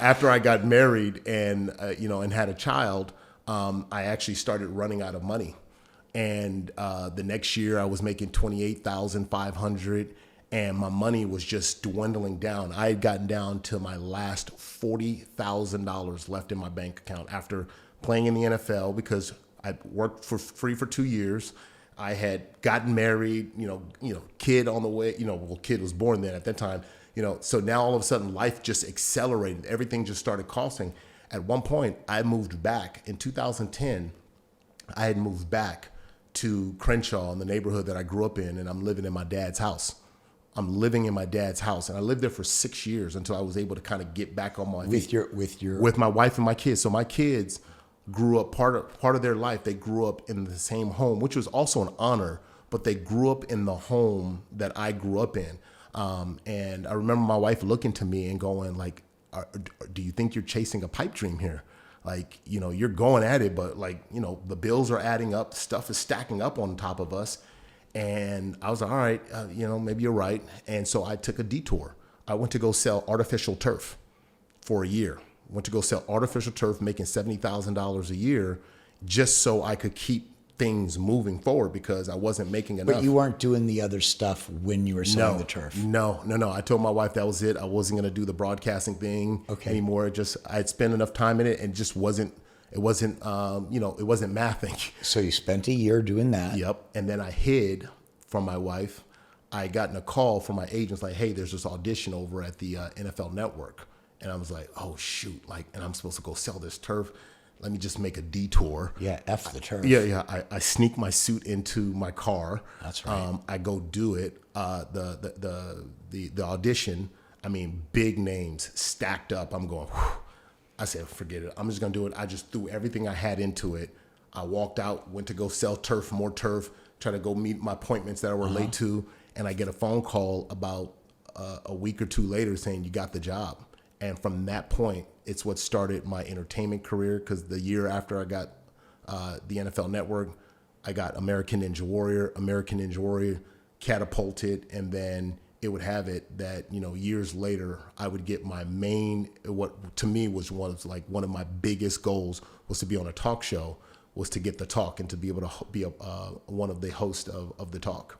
after I got married and and had a child, I actually started running out of money. And the next year, I was making $28,500, and my money was just dwindling down. I had gotten down to my last $40,000 left in my bank account after playing in the NFL because I worked for free for 2 years. I had gotten married, kid on the way, kid was born then at that time, so now all of a sudden life just accelerated. Everything just started costing. At one point, I moved back in 2010. I had moved back to Crenshaw in the neighborhood that I grew up in, and I'm living in my dad's house. I'm living in my dad's house, and I lived there for 6 years until I was able to kind of get back on my feet. With my wife and my kids. So my kids grew up part of their life. They grew up in the same home, which was also an honor. But they grew up in the home that I grew up in, and I remember my wife looking to me and going like, "Do you think you're chasing a pipe dream here? Like, you're going at it, but the bills are adding up, stuff is stacking up on top of us." And I was like, all right, maybe you're right. And so I took a detour. I went to go sell artificial turf for a year. Went to go sell artificial turf, making $70,000 a year just so I could keep things moving forward because I wasn't making enough. But you weren't doing the other stuff when you were selling the turf. No. I told my wife that was it. I wasn't going to do the broadcasting thing anymore. I had spent enough time in it and just wasn't mathing. So you spent a year doing that. Yep. And then I hid from my wife. I gotten a call from my agents like, hey, there's this audition over at the NFL Network. And I was like, oh, shoot. And I'm supposed to go sell this turf. Let me just make a detour. Yeah, F the turf. Yeah. I sneak my suit into my car. That's right. I go do it. The audition, big names stacked up. I'm going, whew. I said, forget it. I'm just going to do it. I just threw everything I had into it. I walked out, went to go sell turf, more turf, try to go meet my appointments that I were late to. And I get a phone call about a week or two later saying, you got the job. And from that point, it's what started my entertainment career because the year after I got the NFL Network, I got American Ninja Warrior. American Ninja Warrior catapulted, and then it would have it that, years later, I would get my what to me was one of my biggest goals was to be on a talk show, was to get the talk and to be able to be one of the hosts of the talk.